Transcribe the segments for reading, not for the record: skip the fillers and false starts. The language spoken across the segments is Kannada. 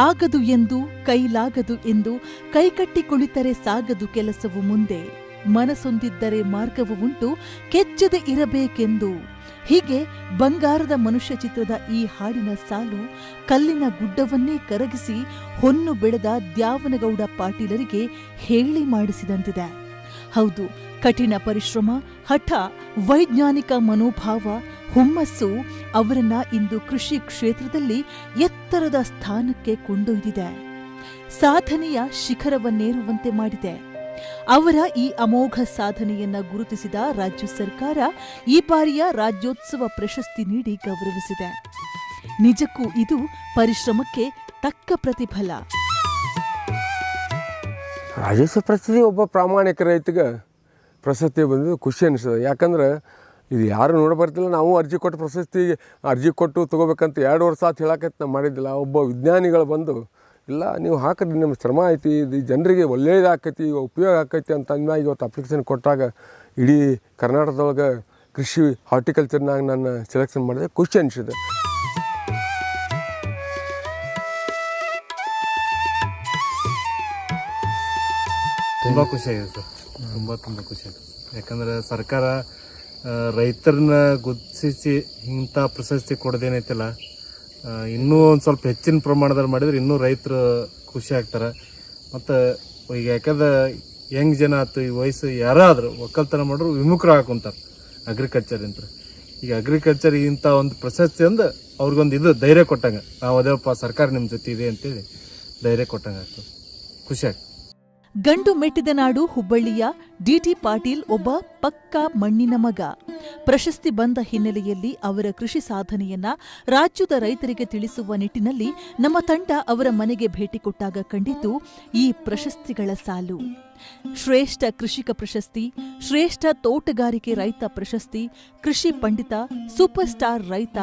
ಆಗದು ಎಂದು ಕೈಲಾಗದು ಎಂದು ಕೈಕಟ್ಟಿ ಕುಳಿತರೆ ಸಾಗದು ಕೆಲಸವು ಮುಂದೆ, ಮನಸೊಂದಿದ್ದರೆ ಮಾರ್ಗವು ಉಂಟು ಕೆಚ್ಚದೆ ಇರಬೇಕೆಂದು. ಹೀಗೆ ಬಂಗಾರದ ಮನುಷ್ಯ ಚಿತ್ರದ ಈ ಹಾಡಿನ ಸಾಲು ಕಲ್ಲಿನ ಗುಡ್ಡವನ್ನೇ ಕರಗಿಸಿ ಹೊನ್ನು ಬೆಳೆದ ದ್ಯಾವನಗೌಡ ಪಾಟೀಲರಿಗೆ ಹೇಳಿ ಮಾಡಿಸಿದಂತಿದೆ. ಹೌದು, ಕಠಿಣ ಪರಿಶ್ರಮ, ಹಠ, ವೈಜ್ಞಾನಿಕ ಮನೋಭಾವ, ಹುಮ್ಮಸ್ಸು ಅವರನ್ನ ಇಂದು ಕೃಷಿ ಕ್ಷೇತ್ರದಲ್ಲಿ ಎತ್ತರದ ಸ್ಥಾನಕ್ಕೆ ಕೊಂಡೊಯ್ದಿದೆ, ಸಾಧನೆಯ ಶಿಖರವನ್ನೇರುವಂತೆ ಮಾಡಿದೆ. ಅವರ ಈ ಅಮೋಘ ಸಾಧನೆಯನ್ನ ಗುರುತಿಸಿದ ರಾಜ್ಯ ಸರ್ಕಾರ ಈ ಬಾರಿಯ ರಾಜ್ಯೋತ್ಸವ ಪ್ರಶಸ್ತಿ ನೀಡಿ ಗೌರವಿಸಿದೆ. ನಿಜಕ್ಕೂ ಇದು ಪರಿಶ್ರಮಕ್ಕೆ ತಕ್ಕ ಪ್ರತಿಫಲ. ರಾಜ್ಯೋತ್ಸವ ಪ್ರಶಸ್ತಿ ಒಬ್ಬ ಪ್ರಾಮಾಣಿಕ ರೈತಗೆ ಪ್ರಶಸ್ತಿ ಬಂದು ಖುಷಿ ಅನಿಸ್ತದೆ. ಯಾಕಂದ್ರೆ ಇದು ಯಾರು ನೋಡಬರ್ತಿಲ್ಲ. ನಾವು ಅರ್ಜಿ ಕೊಟ್ಟು ತೊಗೋಬೇಕಂತ 2 ವರ್ಷ ಆತು ಹೇಳಕೈತಿ, ನಾವು ಮಾಡಿದ್ದಿಲ್ಲ. ಒಬ್ಬ ವಿಜ್ಞಾನಿಗಳು ಬಂದು ಇಲ್ಲ ನೀವು ಹಾಕಿದ್ರಿ, ನಿಮ್ಮ ಶ್ರಮ ಐತಿ, ಇದು ಜನರಿಗೆ ಒಳ್ಳೇದಾಕೈತಿ, ಉಪಯೋಗ ಆಕೈತಿ ಅಂತ ಅಂದ್ಮ್ಯಾಗ ಇವತ್ತು ಅಪ್ಲಿಕೇಶನ್ ಕೊಟ್ಟಾಗ ಇಡೀ ಕರ್ನಾಟಕದೊಳಗೆ ಕೃಷಿ ಹಾರ್ಟಿಕಲ್ಚರ್ನಾಗ ನಾನು ಸೆಲೆಕ್ಷನ್ ಮಾಡಿದೆ. ಖುಷಿ ಅನಿಸಿದೆ. ತುಂಬ ಖುಷಿಯಾಗಿದೆ ಸರ್, ತುಂಬ ಖುಷಿಯಾಗಿದೆ. ಯಾಕಂದ್ರೆ ಸರ್ಕಾರ ರೈತರನ್ನ ಗುರುತಿಸಿ ಇಂಥ ಪ್ರಶಸ್ತಿ ಕೊಡೋದೇನೈತಿಲ್ಲ, ಇನ್ನೂ ಒಂದು ಸ್ವಲ್ಪ ಹೆಚ್ಚಿನ ಪ್ರಮಾಣದಲ್ಲಿ ಮಾಡಿದ್ರೆ ಇನ್ನೂ ರೈತರು ಖುಷಿ ಆಗ್ತಾರೆ. ಮತ್ತು ಈಗ ಯಾಕಂದ್ರೆ ಯಂಗ್ ಜನ ಆಯ್ತು, ಈ ವಯಸ್ಸು ಯಾರಾದರೂ ಒಕ್ಕಲ್ತನ ಮಾಡೋರು ವಿಮುಖರು ಹಾಕೊಂತಾರೆ ಅಗ್ರಿಕಲ್ಚರಿಂದ. ಈಗ ಅಗ್ರಿಕಲ್ಚರ್ ಇಂಥ ಒಂದು ಪ್ರಶಸ್ತಿ ಅಂದ್ರೆ ಅವ್ರಿಗೊಂದು ಇದು ಧೈರ್ಯ ಕೊಟ್ಟಂಗೆ, ನಾವು ಅದೇಪ್ಪ ಸರ್ಕಾರ ನಿಮ್ಮ ಜೊತೆ ಇದೆ ಅಂತೇಳಿ ಧೈರ್ಯ ಕೊಟ್ಟಂಗೆ ಆಗ್ತದೆ, ಖುಷಿ ಆಗ್ತದೆ. ಗಂಡು ಮೆಟ್ಟಿದ ನಾಡು ಹುಬ್ಬಳ್ಳಿಯ ಡಿಟಿ ಪಾಟೀಲ್ ಒಬ್ಬ ಪಕ್ಕಾ ಮಣ್ಣಿನ ಮಗ. ಪ್ರಶಸ್ತಿ ಬಂದ ಹಿನ್ನೆಲೆಯಲ್ಲಿ ಅವರ ಕೃಷಿ ಸಾಧನೆಯನ್ನ ರಾಜ್ಯದ ರೈತರಿಗೆ ತಿಳಿಸುವ ನಿಟ್ಟಿನಲ್ಲಿ ನಮ್ಮ ತಂಡ ಅವರ ಮನೆಗೆ ಭೇಟಿ ಕೊಟ್ಟಾಗ ಕಂಡಿದ್ದು ಈ ಪ್ರಶಸ್ತಿಗಳ ಸಾಲು. ಶ್ರೇಷ್ಠ ಕೃಷಿಕ ಪ್ರಶಸ್ತಿ, ಶ್ರೇಷ್ಠ ತೋಟಗಾರಿಕೆ ರೈತ ಪ್ರಶಸ್ತಿ, ಕೃಷಿ ಪಂಡಿತ, ಸೂಪರ್ ಸ್ಟಾರ್ ರೈತ,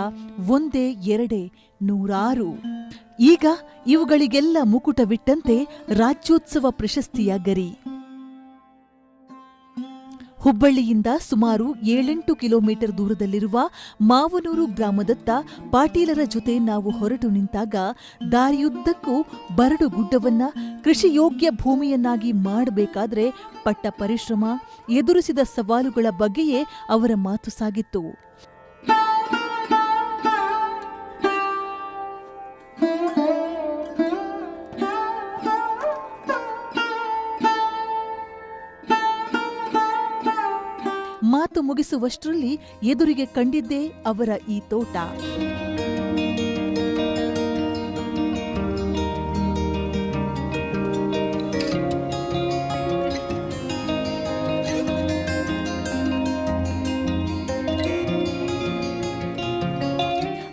ಒಂದೇ ಎರಡೇ 100. ಈಗ ಇವುಗಳಿಗೆಲ್ಲ ಮುಕುಟವಿಟ್ಟಂತೆ ರಾಜ್ಯೋತ್ಸವ ಪ್ರಶಸ್ತಿಯ ಗರಿ. ಹುಬ್ಬಳ್ಳಿಯಿಂದ ಸುಮಾರು 7-8 ಕಿಲೋಮೀಟರ್ ದೂರದಲ್ಲಿರುವ ಮಾವನೂರು ಗ್ರಾಮದತ್ತ ಪಾಟೀಲರ ಜೊತೆ ನಾವು ಹೊರಟು ನಿಂತಾಗ ದಾರಿಯುದ್ದಕ್ಕೂ ಬರಡು ಗುಡ್ಡವನ್ನ ಕೃಷಿಯೋಗ್ಯ ಭೂಮಿಯನ್ನಾಗಿ ಮಾಡಬೇಕಾದ್ರೆ ಪಟ್ಟ ಪರಿಶ್ರಮ, ಎದುರಿಸಿದ ಸವಾಲುಗಳ ಬಗ್ಗೆಯೇ ಅವರ ಮಾತು ಸಾಗಿತ್ತು. ಮಾತು ಮುಗಿಸುವಷ್ಟರಲ್ಲಿ ಎದುರಿಗೆ ಕಂಡಿದ್ದೇ ಅವರ ಈ ತೋಟ.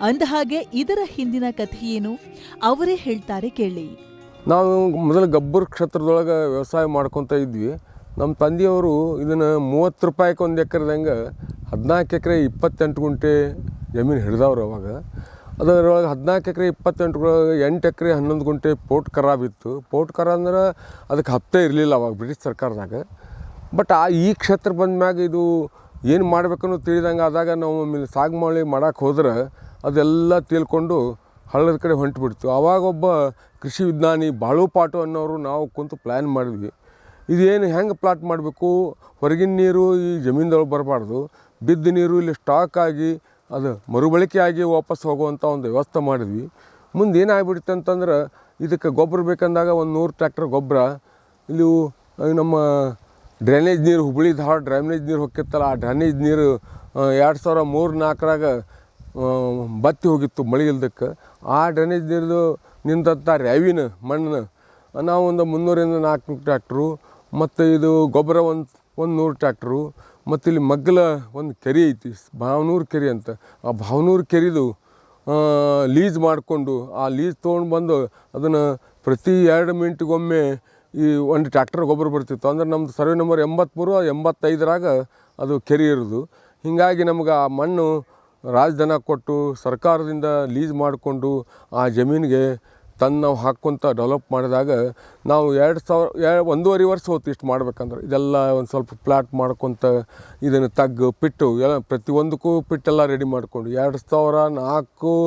ಅಂದಹಾಗೆ ಇದರ ಹಿಂದಿನ ಕಥೆಯೇನು ಅವರೇ ಹೇಳ್ತಾರೆ ಕೇಳಿ. ನಾವು ಮೊದಲು ಗಬ್ಬರ್ ಕ್ಷೇತ್ರದೊಳಗೆ ವ್ಯವಸಾಯ ಮಾಡ್ಕೊತ ಇದ್ವಿ. ನಮ್ಮ ತಂದೆಯವರು ಇದನ್ನು 30 ರೂಪಾಯಿಗೆ 1 ಎಕರೆದಂಗೆ 14 ಎಕರೆ 28 ಗುಂಟೆ ಜಮೀನು ಹಿಡಿದವ್ರು. ಅವಾಗ ಅದರೊಳಗೆ 14 ಎಕರೆ 28 8 ಎಕರೆ 11 ಗುಂಟೆ ಪೋರ್ಟ್ ಖರಾಬ್ ಇತ್ತು. ಪೋರ್ಟ್ ಖರಾಬ್ ಅಂದ್ರೆ ಅದಕ್ಕೆ ಹಪ್ತೆ ಇರಲಿಲ್ಲ ಅವಾಗ ಬ್ರಿಟಿಷ್ ಸರ್ಕಾರದಾಗ. ಬಟ್ ಈ ಕ್ಷೇತ್ರ ಬಂದ ಮ್ಯಾಗ ಇದು ಏನು ಮಾಡ್ಬೇಕನ್ನೋ ತಿಳಿದಂಗೆ ಆದಾಗ ನಾವು ಸಾಗುವಳಿ ಮಾಡೋಕೆ ಹೋದ್ರೆ ಅದೆಲ್ಲ ತಿಳ್ಕೊಂಡು ಹಳ್ಳದ ಕಡೆ ಹೊಂಟುಬಿಡ್ತು. ಆವಾಗ ಒಬ್ಬ ಕೃಷಿ ವಿಜ್ಞಾನಿ ಬಾಳುಪಾಟು ಅನ್ನೋರು ನಾವು ಕುಂತು ಪ್ಲ್ಯಾನ್ ಮಾಡಿದ್ವಿ. ಇದೇನು ಹೆಂಗೆ ಪ್ಲಾಟ್ ಮಾಡಬೇಕು, ಹೊರಗಿನ ನೀರು ಈ ಜಮೀನ್ದೊಳಗೆ ಬರಬಾರ್ದು, ಬಿದ್ದ ನೀರು ಇಲ್ಲಿ ಸ್ಟಾಕ್ ಆಗಿ ಅದು ಮರುಬಳಕೆ ಆಗಿ ವಾಪಸ್ ಹೋಗುವಂಥ ಒಂದು ವ್ಯವಸ್ಥೆ ಮಾಡಿದ್ವಿ. ಮುಂದೆ ಏನಾಗ್ಬಿಡುತ್ತೆ ಅಂತಂದ್ರೆ ಇದಕ್ಕೆ ಗೊಬ್ಬರ ಬೇಕಂದಾಗ ಒಂದು 100 ಟ್ರ್ಯಾಕ್ಟರ್ ಗೊಬ್ಬರ, ಇಲ್ಲಿ ನಮ್ಮ ಡ್ರೈನೇಜ್ ನೀರು, ಹುಬ್ಬಳ್ಳಿ ಧಾರವಾಡ ಡ್ರೈನೇಜ್ ನೀರು ಹೋಗಿತ್ತಲ್ಲ, ಆ ಡ್ರೈನೇಜ್ ನೀರು 2003-4ರಾಗ ಬತ್ತಿ ಹೋಗಿತ್ತು ಮಳೆ ಇಲ್ದಕ್ಕೆ. ಆ ಡ್ರೈನೇಜ್ ನೀರು ನಿಂತ ರ್ಯಾವಿನ ಮಣ್ಣು ನಾವು ಒಂದು 300-400 ಟ್ರ್ಯಾಕ್ಟ್ರು, ಮತ್ತು ಇದು ಗೊಬ್ಬರ ಒಂದು 100 ಟ್ರ್ಯಾಕ್ಟ್ರು, ಮತ್ತು ಇಲ್ಲಿ ಮಗ್ಗಲ ಒಂದು ಕೆರೆ ಐತಿ, ಭಾವನೂರು ಕೆರೆ ಅಂತ. ಆ ಭಾವನೂರು ಕೆರೆದು ಲೀಸ್ ಮಾಡಿಕೊಂಡು ಆ ಲೀಸ್ ತೊಗೊಂಡು ಬಂದು ಅದನ್ನು ಪ್ರತಿ 2 ಮಿನಿಟ್ಗೊಮ್ಮೆ ಈ 1 ಟ್ರ್ಯಾಕ್ಟರ್ ಗೊಬ್ಬರ ಬರ್ತಿತ್ತು. ಅಂದ್ರೆ ನಮ್ಮದು ಸರ್ವೆ ನಂಬರ್ 83-85ರಾಗ ಅದು ಕೆರೆ ಇರೋದು. ಹೀಗಾಗಿ ನಮ್ಗೆ ಆ ಮಣ್ಣು ರಾಜಧನ ಕೊಟ್ಟು ಸರ್ಕಾರದಿಂದ ಲೀಸ್ ಮಾಡಿಕೊಂಡು ಆ ಜಮೀನಿಗೆ ತಂದು ನಾವು ಹಾಕ್ಕೊತ ಡೆವಲಪ್ ಮಾಡಿದಾಗ ನಾವು 1.5 ವರ್ಷ ಹೋಯ್ತು ಇಷ್ಟು ಮಾಡ್ಬೇಕಂದ್ರೆ. ಇದೆಲ್ಲ ಒಂದು ಸ್ವಲ್ಪ ಪ್ಲಾಟ್ ಮಾಡ್ಕೊತ ಇದನ್ನು ತಗ್ಗು ಪಿಟ್ಟು ಎಲ್ಲ ಪ್ರತಿಯೊಂದಕ್ಕೂ ಪಿಟ್ಟೆಲ್ಲ ರೆಡಿ ಮಾಡಿಕೊಂಡು 2004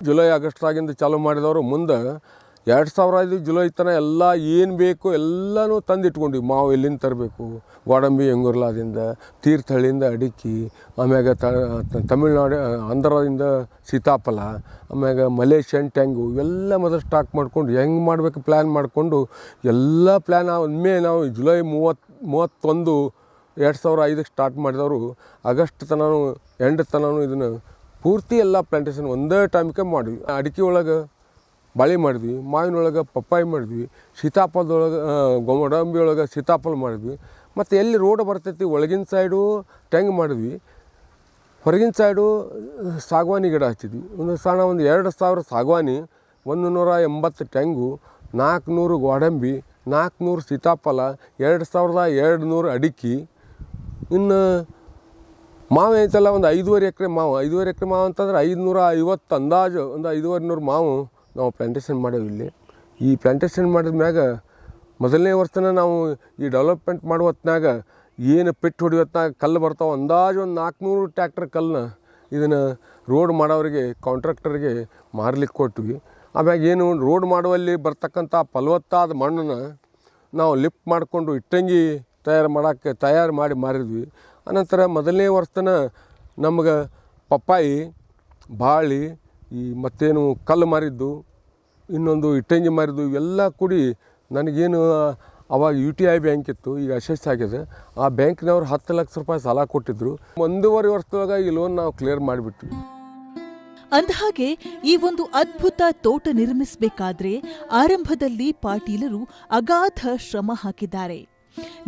ಜುಲೈ ಆಗಸ್ಟ್ರಾಗಿಂದ ಚಾಲೂ ಮಾಡಿದವರು ಮುಂದೆ 2005 ಜುಲೈ ತನಕ ಎಲ್ಲ ಏನು ಬೇಕು ಎಲ್ಲನೂ ತಂದಿಟ್ಕೊಂಡ್ವಿ. ಮಾವು ಎಲ್ಲಿಂದ ತರಬೇಕು, ಗೋಡಂಬಿ ಹೆಂಗುರ್ಲಾದಿಂದ, ತೀರ್ಥಹಳ್ಳಿಯಿಂದ ಅಡಿಕೆ, ಆಮ್ಯಾಗ ತಮಿಳ್ನಾಡು ಆಂಧ್ರದಿಂದ ಸೀತಾಫಲ, ಆಮ್ಯಾಗ ಮಲೇಷಿಯನ್ ಟ್ಯಾಂಗು ಇವೆಲ್ಲ ಮೊದಲು ಸ್ಟಾಕ್ ಮಾಡ್ಕೊಂಡು ಹೆಂಗೆ ಮಾಡಬೇಕು ಪ್ಲ್ಯಾನ್ ಮಾಡಿಕೊಂಡು ಎಲ್ಲ ಪ್ಲ್ಯಾನ್ ಒಮ್ಮೆ ನಾವು ಜುಲೈ 31, 2005 ಸ್ಟಾರ್ಟ್ ಮಾಡಿದವರು ಆಗಸ್ಟ್ ತನೂ ಎಂಡ್ ತನೂ ಇದನ್ನು ಪೂರ್ತಿ ಎಲ್ಲ ಪ್ಲಾಂಟೇಷನ್ ಒಂದೇ ಟೈಮ್ಗೆ ಮಾಡಿದ್ವಿ. ಅಡಿಕೆ ಒಳಗೆ ಬಾಳೆ ಮಾಡಿದ್ವಿ, ಮಾವಿನೊಳಗೆ ಪಪ್ಪಾಯಿ ಮಾಡಿದ್ವಿ, ಸೀತಾಫಲದೊಳಗೆ ಗೋಡಂಬಿ ಒಳಗೆ ಸೀತಾಫಲ ಮಾಡಿದ್ವಿ. ಮತ್ತು ಎಲ್ಲಿ ರೋಡ್ ಬರ್ತೈತಿ ಒಳಗಿನ ಸೈಡು ಟ್ಯಾಂಗ್ ಮಾಡಿದ್ವಿ, ಹೊರಗಿನ ಸೈಡು ಸಾಗವಾನಿ ಗಿಡ ಹಚ್ಚಿದ್ವಿ. ಒಂದು 2,000 ಸಾಗವಾನಿ, 180 ಟ್ಯಾಂಗು, 400 ಗೋಡಂಬಿ, 400 ಸೀತಾಫಲ, 2,200 ಅಡಿಕೆ. ಇನ್ನು ಮಾವು ಐತಲ್ಲ ಒಂದು 5.5 ಎಕರೆ ಮಾವು. 5.5 ಎಕರೆ ಮಾವು ಅಂತಂದ್ರೆ 550 ಅಂದಾಜು ಒಂದು 500 ಮಾವು ನಾವು ಪ್ಲಾಂಟೇಷನ್ ಮಾಡೇವಿ ಇಲ್ಲಿ. ಈ ಪ್ಲಾಂಟೇಷನ್ ಮಾಡಿದ ಮ್ಯಾಗ ಮೊದಲನೇ ವರ್ಷನ ನಾವು ಈ ಡೆವಲಪ್ಮೆಂಟ್ ಮಾಡುವ ಹೊತ್ನಾಗ ಏನು ಪಿಟ್ ಹೊಡಿಯೋತ್ನಾಗ ಕಲ್ಲು ಬರ್ತಾವೆ, ಅಂದಾಜು ಒಂದು 400 ಟ್ಯಾಕ್ಟರ್ ಕಲ್ಲನ್ನ ಇದನ್ನು ರೋಡ್ ಮಾಡೋರಿಗೆ ಕಾಂಟ್ರಾಕ್ಟರ್ಗೆ ಮಾರ್ಲಿಕ್ಕೆ ಕೊಟ್ವಿ. ಆಮ್ಯಾಗ ಏನು ರೋಡ್ ಮಾಡುವಲ್ಲಿ ಬರ್ತಕ್ಕಂಥ ಫಲವತ್ತಾದ ಮಣ್ಣನ್ನು ನಾವು ಲಿಫ್ಟ್ ಮಾಡಿಕೊಂಡು ಇಟ್ಟಂಗಿ ತಯಾರು ಮಾಡಿ ಮಾರಿದ್ವಿ. ಅನಂತರ ಮೊದಲನೇ ವರ್ಷನ ನಮ್ಗೆ ಪಪ್ಪಾಯಿ, ಬಾಳೆ, ಈ ಮತ್ತೇನು ಕಲ್ಲು ಮಾರಿದ್ದು, ಇನ್ನೊಂದು ಇಟ್ಟಂಗಿ ಮಾರಿದ್ದು ಇವೆಲ್ಲ ಕೂಡಿ ನನಗೇನು ಅವಾಗ UTI ಬ್ಯಾಂಕ್ ಇತ್ತು, ಈಗ ಯಶಸ್ಸು ಆಗಿದೆ. ಆ ಬ್ಯಾಂಕ್ನವ್ರು 10 ಲಕ್ಷ ರೂಪಾಯಿ ಸಾಲ ಕೊಟ್ಟಿದ್ದರು. 1.5 ವರ್ಷದೊಳಗೆ ಈ ಲೋನ್ ನಾವು ಕ್ಲಿಯರ್ ಮಾಡಿಬಿಟ್ವಿ. ಅಂದಹಾಗೆ ಈ ಒಂದು ಅದ್ಭುತ ತೋಟ ನಿರ್ಮಿಸಬೇಕಾದ್ರೆ ಆರಂಭದಲ್ಲಿ ಪಾಟೀಲರು ಅಗಾಧ ಶ್ರಮ ಹಾಕಿದ್ದಾರೆ.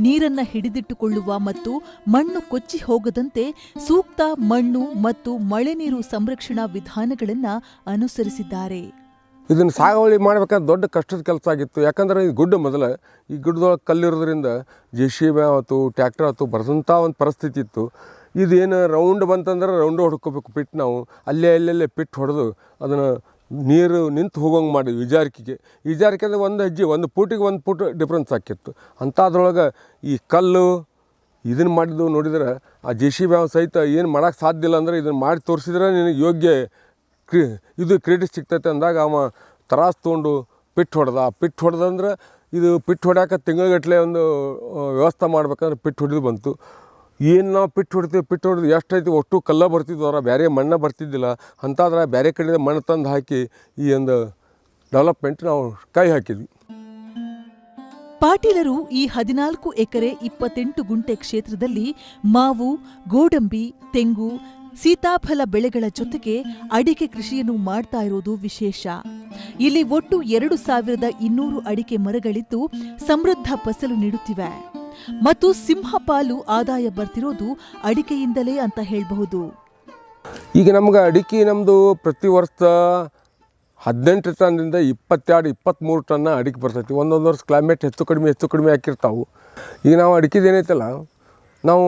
ನೀರನ್ನ ಹಿಡಿದಿಟ್ಟುಕೊಳ್ಳುವ ಮತ್ತು ಮಣ್ಣು ಕೊಚ್ಚಿ ಹೋಗದಂತೆ ಸೂಕ್ತ ಮಣ್ಣು ಮತ್ತು ಮಳೆ ನೀರು ಸಂರಕ್ಷಣಾ ವಿಧಾನಗಳನ್ನು ಅನುಸರಿಸಿದ್ದಾರೆ. ಇದನ್ನು ಸಾಗುವಳಿ ಮಾಡ್ಬೇಕಾದ್ರೆ ದೊಡ್ಡ ಕಷ್ಟದ ಕೆಲಸ ಆಗಿತ್ತು. ಯಾಕಂದ್ರೆ ಈ ಗುಡ್ಡ ಮೊದಲು ಈ ಗುಡ್ಡದೊಳಗೆ ಕಲ್ಲಿರೋದ್ರಿಂದ JCB ಆಯ್ತು, ಟ್ಯಾಕ್ಟರ್ ಆಯ್ತು ಬರೆದಂಥ ಒಂದು ಪರಿಸ್ಥಿತಿ ಇತ್ತು. ಇದೇನು ರೌಂಡ್ ಬಂತಂದ್ರೆ ರೌಂಡು ಹೊಡ್ಕೋಬೇಕು ಪಿಟ್. ನಾವು ಅಲ್ಲೇ ಪಿಟ್ ಹೊಡೆದು ಅದನ್ನು ನೀರು ನಿಂತು ಹೋಗೋಂಗೆ ಮಾಡಿದ್ವಿ. ಈಜಾರಿಕೆ ಅಂದರೆ ಒಂದು ಹೆಜ್ಜೆ, 1 ಫೂಟಿಗೆ 1 ಫೂಟ್ ಡಿಫ್ರೆನ್ಸ್ ಆಕಿತ್ತು. ಅಂಥದ್ರೊಳಗೆ ಈ ಕಲ್ಲು ಇದನ್ನು ಮಾಡಿದ್ದು ನೋಡಿದ್ರೆ ಆ JCB ಸಹಿತ ಏನು ಮಾಡೋಕ್ಕೆ ಸಾಧ್ಯ ಇಲ್ಲ. ಅಂದರೆ ಇದನ್ನು ಮಾಡಿ ತೋರಿಸಿದ್ರೆ ನಿನಗೆ ಯೋಗ್ಯ ಇದು ಕ್ರೆಡಿಟ್ ಸಿಗ್ತೈತೆ ಅಂದಾಗ ಅವ ತ್ರಾಸು ತೊಗೊಂಡು ಪಿಟ್ ಹೊಡೆದಂದ್ರೆ ಇದು ಪಿಟ್ ಹೊಡ್ಯಾಕ ತಿಂಗಳಗಟ್ಟಲೆ ಒಂದು ವ್ಯವಸ್ಥೆ ಮಾಡ್ಬೇಕಂದ್ರೆ ಪಿಟ್ ಹೊಡೆದು ಬಂತು. ಏನು ನಾವು ಪಿಟ್ ಹೊಡೆದು ಎಷ್ಟೈತಿ ಒಟ್ಟು ಕಲ್ಲ ಬರ್ತಿದ್ವರ, ಬೇರೆ ಮಣ್ಣು ಬರ್ತಿದ್ದಿಲ್ಲ. ಅಂತಾದ್ರೆ ಬೇರೆ ಕಡೆಯಿಂದ ಮಣ್ಣು ತಂದು ಹಾಕಿ ಈ ಒಂದು ಡೆವಲಪ್ಮೆಂಟ್ ನಾವು ಕೈ ಹಾಕಿದ್ವಿ. ಪಾಟೀಲರು ಈ 14 ಎಕರೆ 28 ಗುಂಟೆ ಕ್ಷೇತ್ರದಲ್ಲಿ ಮಾವು, ಗೋಡಂಬಿ, ತೆಂಗು, ಸೀತಾಫಲ ಬೆಳೆಗಳ ಜೊತೆಗೆ ಅಡಿಕೆ ಕೃಷಿಯನ್ನು ಮಾಡ್ತಾ ಇರೋದು ವಿಶೇಷ. ಇಲ್ಲಿ ಒಟ್ಟು 2,200 ಅಡಿಕೆ ಮರಗಳಿದ್ದು ಸಮೃದ್ಧ ಫಸಲು ನೀಡುತ್ತಿವೆ ಮತ್ತು ಸಿಂಹಪಾಲು ಆದಾಯ ಬರ್ತಿರೋದು ಅಡಿಕೆಯಿಂದಲೇ ಅಂತ ಹೇಳಬಹುದು. ಈಗ ನಮ್ಗೆ ಅಡಿಕೆ ನಮ್ಮದು ಪ್ರತಿ ವರ್ಷ 18 ಟನ್ನಿಂದ 22-23 ಟನ್ನ ಅಡಿಕೆ ಬರ್ತೈತಿ. ಒಂದೊಂದು ವರ್ಷ ಕ್ಲೈಮೇಟ್ ಹೆಚ್ಚು ಕಡಿಮೆ ಹಾಕಿರ್ತಾವೆ. ಈಗ ನಾವು ಅಡಿಕೆದೇನೈತಲ್ಲ, ನಾವು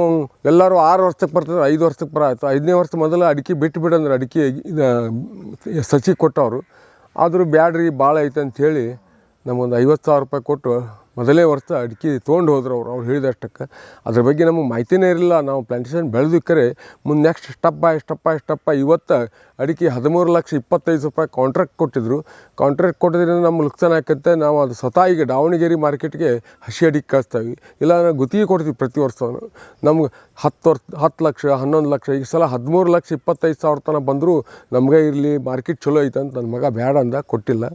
ಎಲ್ಲರೂ 6 ವರ್ಷಕ್ಕೆ ಬರ್ತದೆ, 5 ವರ್ಷಕ್ಕೆ ಬರಾಯ್ತು. 5ನೇ ವರ್ಷ ಮೊದಲು ಅಡಿಕೆ ಬಿಟ್ಟುಬಿಡಂದ್ರೆ ಅಡಿಕೆ ಸಸಿ ಕೊಟ್ಟವರು. ಆದರೂ ಬ್ಯಾಡ್ರಿ ಭಾಳ ಐತೆ ಅಂಥೇಳಿ ನಮಗೊಂದು 50,000 ರೂಪಾಯಿ ಕೊಟ್ಟು ಮೊದಲೇ ವರ್ಷ ಅಡಿಕೆ ತೊಗೊಂಡು ಹೋದ್ರು ಅವ್ರು ಹೇಳಿದಷ್ಟಕ್ಕೆ. ಅದ್ರ ಬಗ್ಗೆ ನಮಗೆ ಮಾಹಿತಿನೇ ಇರಲಿಲ್ಲ. ನಾವು ಪ್ಲಾಂಟೇಷನ್ ಬೆಳೆದಿಕ್ಕರೆ ಮುಂದೆ ನೆಕ್ಸ್ಟ್ ಸ್ಟೆಪ್ ಬೈ ಇವತ್ತು ಅಡಿಕೆ 13,25,000 ರೂಪಾಯಿ ಕಾಂಟ್ರಾಕ್ಟ್ ಕೊಟ್ಟಿದ್ರು. ಕಾಂಟ್ರಾಕ್ಟ್ ಕೊಟ್ಟಿದ್ರಿಂದ ನಮ್ಗೆ ನುಕ್ಸಾನ ಆಕತ್ತೆ. ನಾವು ಅದು ಸ್ವತಃ ಈಗ ದಾವಣಗೆರೆ ಮಾರ್ಕೆಟ್ಗೆ ಹಸಿ ಅಡಿಕೆ ಕಳಿಸ್ತೀವಿ, ಇಲ್ಲ ನಾವು ಗುತ್ತಿಗೆ ಕೊಡ್ತೀವಿ ಪ್ರತಿ ವರ್ಷ. ನಮ್ಗೆ 10 ಲಕ್ಷ 11 ಲಕ್ಷ, ಈ ಸಲ 13,25,000 ತನಕ ಬಂದರೂ ನಮಗೆ ಇರಲಿ ಮಾರ್ಕೆಟ್ ಚಲೋ ಐತೆ ಅಂತ ನನ್ನ ಮಗ ಬೇಡ ಅಂದ, ಕೊಟ್ಟಿಲ್ಲ.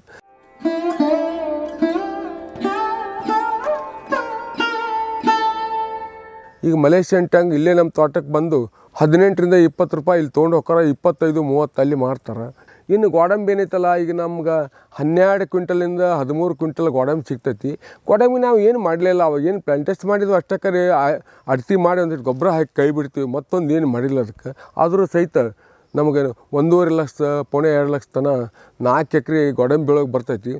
ಈಗ ಮಲೇಷಿಯನ್ ಟ್ಯಾಂಗ್ ಇಲ್ಲೇ ನಮ್ಮ ತೋಟಕ್ಕೆ ಬಂದು 18ರಿಂದ 20 ರೂಪಾಯಿ ಇಲ್ಲಿ ತೊಗೊಂಡು ಹೋಗ್ತಾರೆ, 25-30 ಅಲ್ಲಿ ಮಾರ್ತಾರೆ. ಇನ್ನು ಗೋಡಂಬಿ ಏನೈತಲ್ಲ, ಈಗ ನಮ್ಗೆ 12 ಕ್ವಿಂಟಲಿಂದ 13 ಕ್ವಿಂಟಲ್ ಗೋಡಂಬಿ ಸಿಗ್ತೈತಿ. ಗೋಡಂಬಿ ನಾವು ಏನು ಮಾಡಲಿಲ್ಲ, ಅವಾಗ ಏನು ಪ್ಲಾಂಟೇಷನ್ ಮಾಡಿದ್ವು ಅಷ್ಟಕ್ಕರೆ ಅಡ್ತಿ ಮಾಡಿ ಒಂದಿಟ್ಟು ಗೊಬ್ಬರ ಹಾಕಿ ಕೈ ಬಿಡ್ತೀವಿ, ಮತ್ತೊಂದು ಏನು ಮಾಡಿಲ್ಲ ಅದಕ್ಕೆ. ಆದರೂ ಸಹಿತ ನಮಗೆ 1.5 ಲಕ್ಷ, 2 ಲಕ್ಷ ತನಕ 4 ಎಕರೆ ಗೋಡಂಬಿ ಬೆಳಗ್ಗೆ ಬರ್ತೈತಿ.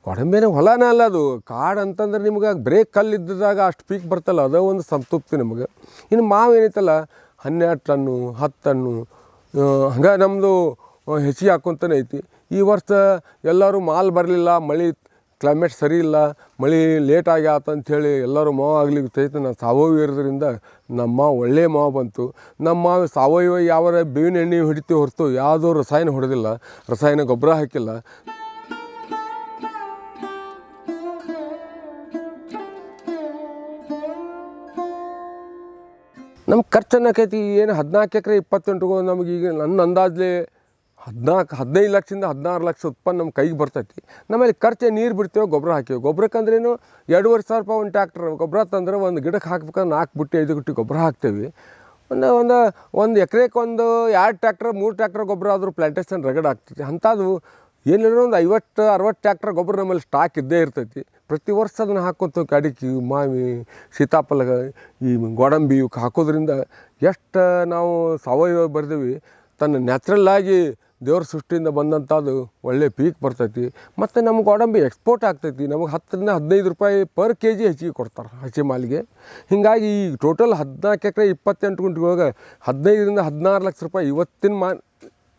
ಗೋಡಂಬಿನ ಹೊಲನೇ ಅಲ್ಲ ಅದು, ಕಾಡು ಅಂತಂದ್ರೆ ನಿಮ್ಗೆ ಬ್ರೇಕ್ ಕಲ್ಲಿದ್ದಾಗ ಅಷ್ಟು ಪೀಕ್ ಬರ್ತಲ್ಲ, ಅದೇ ಒಂದು ಸಂತೃಪ್ತಿ ನಮಗೆ. ಇನ್ನು ಮಾವು ಏನೈತಲ್ಲ 12 ಟನ್ನು 10 ಟನ್ನು ಹಂಗೆ ನಮ್ಮದು ಹೆಚ್ಚಿಗೆ ಹಾಕ್ಕೊಂತಾನೆ ಐತಿ. ಈ ವರ್ಷ ಎಲ್ಲರೂ ಮಾಲ್ ಬರಲಿಲ್ಲ, ಮಳೆ ಕ್ಲೈಮೇಟ್ ಸರಿ ಇಲ್ಲ, ಮಳೆ ಲೇಟ್ ಆಗ್ಯಾತಂಥೇಳಿ ಎಲ್ಲರೂ ಮಾವು ಆಗ್ಲಿಕ್ಕೆ ನಾನು ಸಾವಯವ ಇರೋದ್ರಿಂದ ನಮ್ಮ ಮಾವು ಒಳ್ಳೆಯ ಮಾವು ಬಂತು. ನಮ್ಮ ಮಾವು ಸಾವಯವ ಯಾವ ಬೇವಿನ ಎಣ್ಣೆ ಹೊಡಿತೀವಿ ಹೊರತು ಯಾವುದೋ ರಸಾಯನ ಹೊಡೆದಿಲ್ಲ, ರಸಾಯನ ಗೊಬ್ಬರ ಹಾಕಿಲ್ಲ. ನಮ್ಮ ಖರ್ಚು ಅನ್ನಕೈತಿ ಏನು 14 ಎಕರೆ 28 ನಮಗೆ ಈಗ ನನ್ನ ಅಂದಾಜಲ್ಲಿ 15 ಲಕ್ಷದಿಂದ 16 ಲಕ್ಷ ಉತ್ಪನ್ನ ನಮ್ಮ ಕೈಗೆ ಬರ್ತೈತಿ. ನಮ್ಮಲ್ಲಿ ಖರ್ಚು ನೀರು ಬಿಡ್ತೇವೆ, ಗೊಬ್ಬರ ಹಾಕೇವೆ. ಗೊಬ್ಬರಕ್ಕಂದ್ರೇನು 2,500 ರೂಪಾಯಿ ಒಂದು ಟ್ಯಾಕ್ಟ್ರ್ ಗೊಬ್ಬರ ತಂದ್ರೆ ಒಂದು ಗಿಡಕ್ಕೆ ಹಾಕ್ಬೇಕಂದ್ರೆ 4 ಬುಟ್ಟಿ 5 ಬುಟ್ಟಿ ಗೊಬ್ಬರ ಹಾಕ್ತೇವೆ. ಒಂದು ಎಕರೆಗೆ 2 ಟ್ಯಾಕ್ಟ್ರ್ 3 ಟ್ಯಾಕ್ಟ್ರ್ ಗೊಬ್ಬರ ಆದರೂ ಪ್ಲಾಂಟೇಶನ್ ರಗಡ್ ಆಗ್ತೈತಿ. ಅಂಥದ್ದು ಏನಿಲ್ಲ ಒಂದು 50-60 ಟ್ಯಾಕ್ಟ್ರ್ ಗೊಬ್ಬರ ನಮ್ಮಲ್ಲಿ ಸ್ಟಾಕ್ ಇದ್ದೇ ಇರ್ತೈತಿ. ಪ್ರತಿ ವರ್ಷ ಅದನ್ನು ಹಾಕ್ಕೊಂತ ಅಡಿಕೆ, ಮಾವಿ, ಸೀತಾಫಲ, ಈ ಗೋಡಂಬಿ ಇವಕ್ಕೆ ಹಾಕೋದ್ರಿಂದ ಎಷ್ಟು ನಾವು ಸಾವಯವ ಬರ್ತೀವಿ, ತನ್ನ ನ್ಯಾಚುರಲ್ಲಾಗಿ ದೇವ್ರ ಸೃಷ್ಟಿಯಿಂದ ಬಂದಂಥದ್ದು ಒಳ್ಳೆ ಪೀಕ್ ಬರ್ತೈತಿ. ಮತ್ತು ನಮ್ಮ ಗೋಡಂಬಿ ಎಕ್ಸ್ಪೋರ್ಟ್ ಆಗ್ತೈತಿ. ನಮಗೆ 10-15 ರೂಪಾಯಿ ಪರ್ ಕೆ ಜಿ ಹೆಚ್ಚಿಗೆ ಕೊಡ್ತಾರೆ ಹಸಿ ಮಾಲಿಗೆ. ಹೀಗಾಗಿ ಈ ಟೋಟಲ್ 14 ಎಕರೆ 28 ಗುಂಟೆಗಳಿಗೆ 15-16 ಲಕ್ಷ ರೂಪಾಯಿ ಇವತ್ತಿನ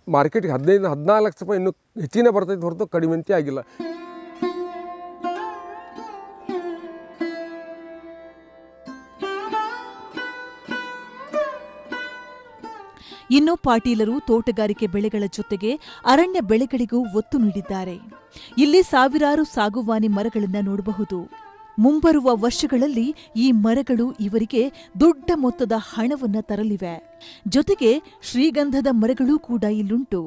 ಮಾರ್ಕೆಟಿಗೆ 15-14 ಲಕ್ಷ ರೂಪಾಯಿ ಇನ್ನೂ ಹೆಚ್ಚಿನ ಬರ್ತೈತೆ ಹೊರತು ಕಡಿಮೆ ಅಂತ ಆಗಿಲ್ಲ. ಇನ್ನು ಪಾಟೀಲರು ತೋಟಗಾರಿಕೆ ಬೆಳೆಗಳ ಜೊತೆಗೆ ಅರಣ್ಯ ಬೆಳೆಗಳಿಗೂ ಒತ್ತು ನೀಡಿದ್ದಾರೆ. ಇಲ್ಲಿ ಸಾವಿರಾರು ಸಾಗುವಾನಿ ಮರಗಳನ್ನು ನೋಡಬಹುದು. ಮುಂಬರುವ ವರ್ಷಗಳಲ್ಲಿ ಈ ಮರಗಳು ಇವರಿಗೆ ದೊಡ್ಡ ಮೊತ್ತದ ಹಣವನ್ನು ತರಲಿವೆ. ಜೊತೆಗೆ ಶ್ರೀಗಂಧದ ಮರಗಳೂ ಕೂಡ ಇಲ್ಲುಂಟು.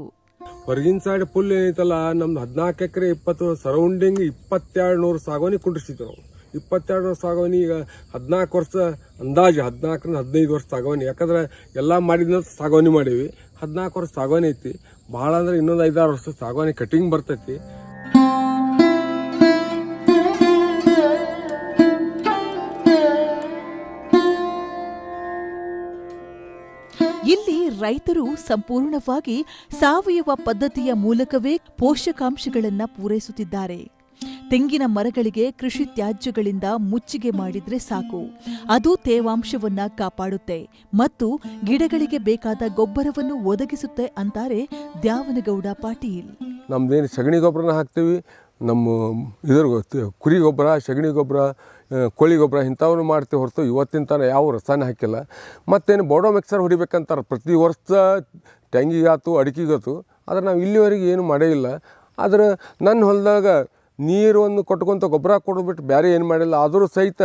ಹೊರಗಿನ ಸೈಡ್ ಫುಲ್ ಏನೈತಲ್ಲ, ನಮ್ದು 14 ಎಕರೆ 20 ಸರೌಂಡಿಂಗ್ 2200 ಸಾಗುವಾನಿ ಕುಂಡಿಸ್ತಿದ್ವಿ ನಾವು. 2200 ಸಾಗುವಾನಿ ಈಗ 14 ವರ್ಷ ಅಂದಾಜು 14-15 ವರ್ಷ ಸಾಗುವಾನಿ. ಯಾಕಂದ್ರೆ ಎಲ್ಲ ಮಾಡಿದ ಸಾಗುವಾನಿ ಮಾಡೀವಿ. 14 ವರ್ಷ ಸಾಗುವಾನಿ ಐತಿ. ಭಾಳ ಅಂದ್ರೆ ಇನ್ನೊಂದು 5-6 ವರ್ಷ ಸಾಗುವಾನಿ ಕಟಿಂಗ್ ಬರ್ತೈತಿ. ಇಲ್ಲಿ ರೈತರು ಸಂಪೂರ್ಣವಾಗಿ ಸಾವಯವ ಪದ್ಧತಿಯ ಮೂಲಕವೇ ಪೋಷಕಾಂಶಗಳನ್ನ ಪೂರೈಸುತ್ತಿದ್ದಾರೆ. ತೆಂಗಿನ ಮರಗಳಿಗೆ ಕೃಷಿ ತ್ಯಾಜ್ಯಗಳಿಂದ ಮುಚ್ಚಿಗೆ ಮಾಡಿದ್ರೆ ಸಾಕು, ಅದು ತೇವಾಂಶವನ್ನ ಕಾಪಾಡುತ್ತೆ ಮತ್ತು ಗಿಡಗಳಿಗೆ ಬೇಕಾದ ಗೊಬ್ಬರವನ್ನು ಒದಗಿಸುತ್ತೆ ಅಂತಾರೆ ದ್ಯಾವನಗೌಡ ಪಾಟೀಲ್. ನಮ್ದೇನು ಸಗಣಿ ಗೊಬ್ಬರನ ಹಾಕ್ತೀವಿ, ನಮ್ಮ ಕುರಿ ಗೊಬ್ಬರ, ಸಗಣಿ ಗೊಬ್ಬರ, ಕೋಳಿ ಗೊಬ್ಬರ ಇಂಥವನ್ನು ಮಾಡ್ತೀವಿ ಹೊರತು ಇವತ್ತಿನ ತನಕ ಯಾವ ರಸಾಯನ ಹಾಕಿಲ್ಲ. ಮತ್ತೇನು ಬೋಡೋ ಮಿಕ್ಸರ್ ಹೊಡಿಬೇಕಂತಾರೆ ಪ್ರತಿ ವರ್ಷ ತೆಂಗಿಗಾತು ಅಡಿಕೆಗಾತು. ಆದರೆ ನಾವು ಇಲ್ಲಿವರೆಗೆ ಏನು ಮಾಡೇ ಇಲ್ಲ. ಆದ್ರೆ ನನ್ನ ಹೊಲದಾಗ ನೀರನ್ನು ಕೊಟ್ಕೊಂತ ಗೊಬ್ಬರ ಕೊಡ್ಬಿಟ್ಟು ಬೇರೆ ಏನು ಮಾಡಿಲ್ಲ. ಆದರೂ ಸಹಿತ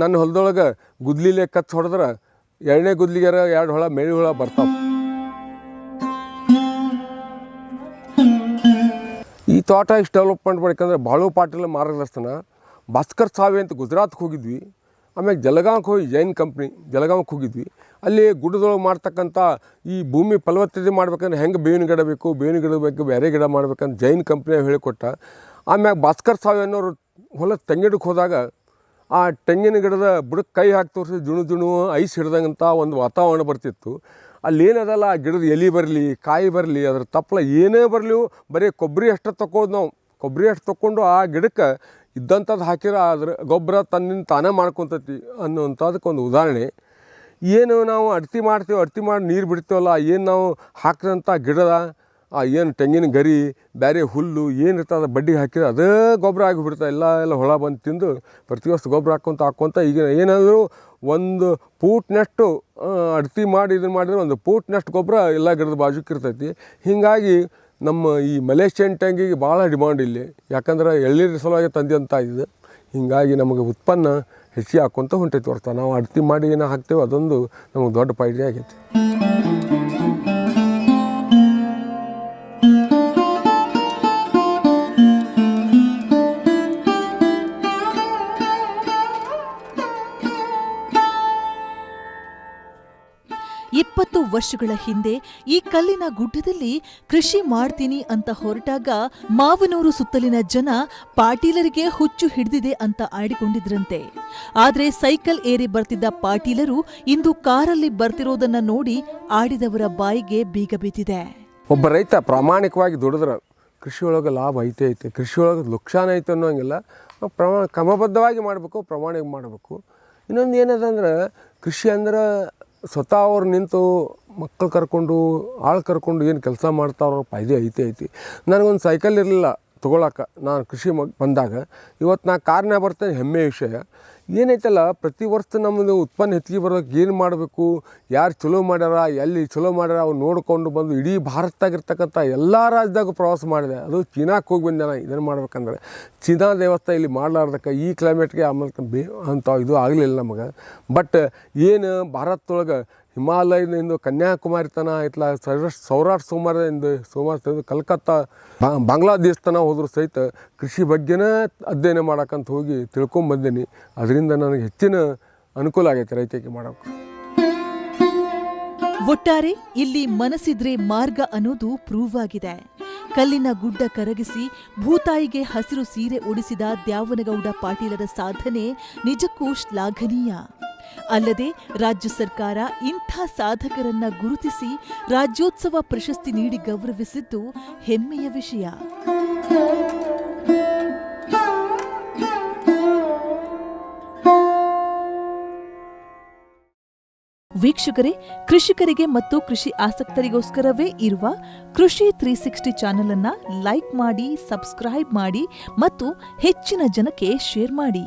ನನ್ನ ಹೊಲದೊಳಗೆ ಗುದ್ಲಿಲೆ ಕಚ್ಚಿ ಹೊಡೆದ್ರೆ 2ನೇ ಗುದ್ಲಿಗಾರ 2 ಹೊಳ ಮೇಳಿ ಹುಳ ಬರ್ತಾವೆ. ಈ ತೋಟ ಇಷ್ಟು ಡೆವಲಪ್ಮೆಂಟ್ ಮಾಡ್ಬೇಕಂದ್ರೆ ಬಾಳು ಪಾಟೀಲ್ ಮಾರ್ಗದರ್ಶನ. ಭಾಸ್ಕರ್ ಸಾವೆ ಅಂತ ಗುಜರಾತ್ಗೆ ಹೋಗಿದ್ವಿ. ಆಮೇಲೆ ಜಲಗಾಂವ್ಗೆ ಹೋಗಿ ಜೈನ್ ಕಂಪ್ನಿ ಜಲಗಾಂವ್ಗೆ ಹೋಗಿದ್ವಿ. ಅಲ್ಲಿ ಗುಡ್ಡದೊಳಗೆ ಮಾಡ್ತಕ್ಕಂಥ ಈ ಭೂಮಿ ಫಲವತ್ತತೆ ಮಾಡ್ಬೇಕಂದ್ರೆ ಹೆಂಗೆ ಬೇವಿನ ಗಿಡ ಬೇಕು, ಬೇವಿನ ಗಿಡ ಬೇಕು, ಬೇರೆ ಗಿಡ ಮಾಡ್ಬೇಕಂತ ಜೈನ್ ಕಂಪ್ನಿಯಾಗ ಹೇಳಿಕೊಟ್ಟ. ಆಮ್ಯಾಗ ಭಾಸ್ಕರ್ ಸಾವೆ ಅನ್ನೋರು ಹೊಲ ತೆಂಗಿಡಕ್ಕೆ ಹೋದಾಗ ಆ ತೆಂಗಿನ ಗಿಡದ ಬುಡಕ್ಕೆ ಕೈ ಹಾಕಿ ತೋರಿಸಿ ಜುಣು ಐಸ್ ಹಿಡ್ದಂಗಂತ ಒಂದು ವಾತಾವರಣ ಬರ್ತಿತ್ತು. ಅಲ್ಲೇನದಲ್ಲ, ಆ ಗಿಡದ ಎಲೆ ಬರಲಿ, ಕಾಯಿ ಬರಲಿ, ಅದ್ರ ತಪ್ಪಲ ಏನೇ ಬರಲಿ, ಬರೀ ಕೊಬ್ಬರಿ ಅಷ್ಟು ತಕ್ಕೋದು ನಾವು. ಕೊಬ್ಬರಿ ಅಷ್ಟು ತೊಗೊಂಡು ಆ ಗಿಡಕ್ಕೆ ಇದ್ದಂಥದ್ದು ಹಾಕಿದ್ರೆ ಅದ್ರ ಗೊಬ್ಬರ ತನ್ನಿಂದ ತಾನೇ ಮಾಡ್ಕೊತೈತಿ ಅನ್ನೋಂಥದಕ್ಕೆ ಒಂದು ಉದಾಹರಣೆ. ಏನು ನಾವು ಅಡ್ತಿ ಮಾಡ್ತೀವಿ, ಅಡ್ತಿ ಮಾಡಿ ನೀರು ಬಿಡ್ತೀವಲ್ಲ, ಏನು ನಾವು ಹಾಕಿದಂಥ ಗಿಡದ ಏನು ತೆಂಗಿನ ಗರಿ, ಬೇರೆ ಹುಲ್ಲು ಏನಿರ್ತದೆ ಬಡ್ಡಿಗೆ ಹಾಕಿದ್ರೆ ಅದೇ ಗೊಬ್ಬರ ಆಗಿಬಿಡ್ತಾ. ಎಲ್ಲ ಹೊಳ ಬಂದು ತಿಂದು ಪ್ರತಿ ವರ್ಷ ಗೊಬ್ಬರ ಹಾಕ್ಕೊಂತ ಈಗ ಏನಾದರೂ ಒಂದು ಫೂಟ್ನಷ್ಟು ಅಡ್ತಿ ಮಾಡಿ ಇದನ್ನು ಮಾಡಿದ್ರೆ ಒಂದು ಫೂಟ್ನಷ್ಟು ಗೊಬ್ಬರ ಎಲ್ಲ ಗಿಡದ ಬಾಜುಕಿರ್ತೈತಿ. ಹೀಗಾಗಿ ನಮ್ಮ ಈ ಮಲೇಷಿಯನ್ ತೆಂಗಿಗೆ ಭಾಳ ಡಿಮಾಂಡ್ ಇಲ್ಲಿ. ಯಾಕಂದ್ರೆ ಎಳ್ನೀರು ಸಲುವಾಗಿ ತಂದೆ ಇದು. ಹೀಗಾಗಿ ನಮಗೆ ಉತ್ಪನ್ನ ಹೆಚ್ಚಿಗೆ ಹಾಕ್ಕೊಂತ ಹೊಂಟೈತಿ ಹೊರ್ತಾ ನಾವು ಅಡ್ತಿ ಮಾಡಿ ಏನೋ ಹಾಕ್ತೇವೆ, ಅದೊಂದು ನಮಗೆ ದೊಡ್ಡ ಫಾಯ್ದೆ ಆಗೈತಿ. ವರ್ಷಗಳ ಹಿಂದೆ ಈ ಕಲ್ಲಿನ ಗುಡ್ಡದಲ್ಲಿ ಕೃಷಿ ಮಾಡ್ತೀನಿ ಅಂತ ಹೊರಟಾಗ ಮಾವನೂರು ಸುತ್ತಲಿನ ಜನ ಪಾಟೀಲರಿಗೆ ಹುಚ್ಚು ಹಿಡಿದಿದೆ ಅಂತ ಆಡಿಕೊಂಡಿದ್ರಂತೆ. ಆದ್ರೆ ಸೈಕಲ್ ಏರಿ ಬರ್ತಿದ್ದ ಪಾಟೀಲರು ಇಂದು ಕಾರಲ್ಲಿ ಬರ್ತಿರೋದನ್ನ ನೋಡಿ ಆಡಿದವರ ಬಾಯಿಗೆ ಬೀಗ ಬಿದ್ದಿದೆ. ಒಬ್ಬ ರೈತ ಪ್ರಾಮಾಣಿಕವಾಗಿ ದುಡಿದ್ರೆ ಕೃಷಿಯೊಳಗೆ ಲಾಭ ಐತೆ. ಕೃಷಿಯೊಳಗೆ ಲುಕ್ಷಾನ ಐತೆ ಅನ್ನೋಂಗಿಲ್ಲ. ಕ್ರಮಬದ್ಧವಾಗಿ ಮಾಡಬೇಕು, ಪ್ರಾಮಾಣಿಕ ಮಾಡಬೇಕು. ಇನ್ನೊಂದು ಏನದಂದ್ರೆ ಕೃಷಿ ಅಂದ್ರೆ ಸ್ವತಃ ಅವ್ರು ನಿಂತು ಮಕ್ಕಳು ಕರ್ಕೊಂಡು ಆಳು ಕರ್ಕೊಂಡು ಏನು ಕೆಲಸ ಮಾಡ್ತಾರೋ ಫಾಯ್ದೆ ಐತಿ. ನನಗೊಂದು ಸೈಕಲ್ ಇರಲಿಲ್ಲ ತೊಗೊಳಕ್ಕೆ. ನಾನು ಕೃಷಿ ಬಂದಾಗ ಇವತ್ತು ನಾ ಕಾರ್ನಾಗ ಬರ್ತೇನೆ, ಹೆಮ್ಮೆ ವಿಷಯ. ಏನೈತಲ್ಲ, ಪ್ರತಿ ವರ್ಷ ನಮ್ಮದು ಉತ್ಪನ್ನ ಹೆಚ್ಚಿಗೆ ಬರೋದಕ್ಕೆ ಏನು ಮಾಡಬೇಕು, ಯಾರು ಚಲೋ ಮಾಡ್ಯಾರ, ಎಲ್ಲಿ ಚಲೋ ಮಾಡ್ಯಾರ ಅವ್ರು ನೋಡಿಕೊಂಡು ಬಂದು ಇಡೀ ಭಾರತದಾಗಿರ್ತಕ್ಕಂಥ ಎಲ್ಲ ರಾಜ್ಯದಾಗೂ ಪ್ರವಾಸ ಮಾಡಿದೆ. ಅದು ಚೀನಾಕ್ಕೆ ಹೋಗಿ ಬಂದೆ ನಾನು ಇದನ್ನು ಮಾಡ್ಬೇಕಂದ್ರೆ. ಚೀನಾ ದೇವಸ್ಥಾನ ಇಲ್ಲಿ ಮಾಡಲಾರ್ದಕ್ಕೆ ಈ ಕ್ಲೈಮೇಟ್ಗೆ ಆಮೇಲೆ ಅಂತ ಇದು ಆಗಲಿಲ್ಲ ನಮಗೆ. ಬಟ್ ಏನು ಭಾರತದೊಳಗೆ ಹಿಮಾಲಯದಿಂದ ಕನ್ಯಾಕುಮಾರಿ ತನ ಇತ್ಲ ಸೌರಾಷ್ಟ್ರ ಸೋಮವಾರ ಕಲ್ಕತ್ತಾ ಬಾಂಗ್ಲಾದೇಶ ತನ ಹೋದರೂ ಸಹಿತ ಕೃಷಿ ಬಗ್ಗೆನೇ ಅಧ್ಯಯನ ಮಾಡೋಕ್ಕಂತ ಹೋಗಿ ತಿಳ್ಕೊಂಬಂದೇನಿ. ಅದರಿಂದ ನನಗೆ ಹೆಚ್ಚಿನ ಅನುಕೂಲ ಆಗೈತೆ ರೈತರಿಗೆ ಮಾಡೋಕ್ಕೆ. ಒಟ್ಟಾರೆ ಇಲ್ಲಿ ಮನಸ್ಸಿದ್ರೆ ಮಾರ್ಗ ಅನ್ನೋದು ಪ್ರೂವ್ ಆಗಿದೆ. ಕಲ್ಲಿನ ಗುಡ್ಡ ಕರಗಿಸಿ ಭೂತಾಯಿಗೆ ಹಸಿರು ಸೀರೆ ಉಡಿಸಿದ ದ್ಯಾವನಗೌಡ ಪಾಟೀಲರ ಸಾಧನೆ ನಿಜಕ್ಕೂ ಶ್ಲಾಘನೀಯ. ಅಲ್ಲದೆ ರಾಜ್ಯ ಸರ್ಕಾರ ಇಂಥ ಸಾಧಕರನ್ನ ಗುರುತಿಸಿ ರಾಜ್ಯೋತ್ಸವ ಪ್ರಶಸ್ತಿ ನೀಡಿ ಗೌರವಿಸಿದ್ದು ಹೆಮ್ಮೆಯ ವಿಷಯ. ವೀಕ್ಷಕರೇ, ಕೃಷಿಕರಿಗೆ ಮತ್ತು ಕೃಷಿ ಆಸಕ್ತರಿಗೋಸ್ಕರವೇ ಇರುವ ಕೃಷಿ 360 ಚಾನೆಲ್ ಅನ್ನ ಲೈಕ್ ಮಾಡಿ, ಸಬ್ಸ್ಕ್ರೈಬ್ ಮಾಡಿ ಮತ್ತು ಹೆಚ್ಚಿನ ಜನಕ್ಕೆ ಶೇರ್ ಮಾಡಿ.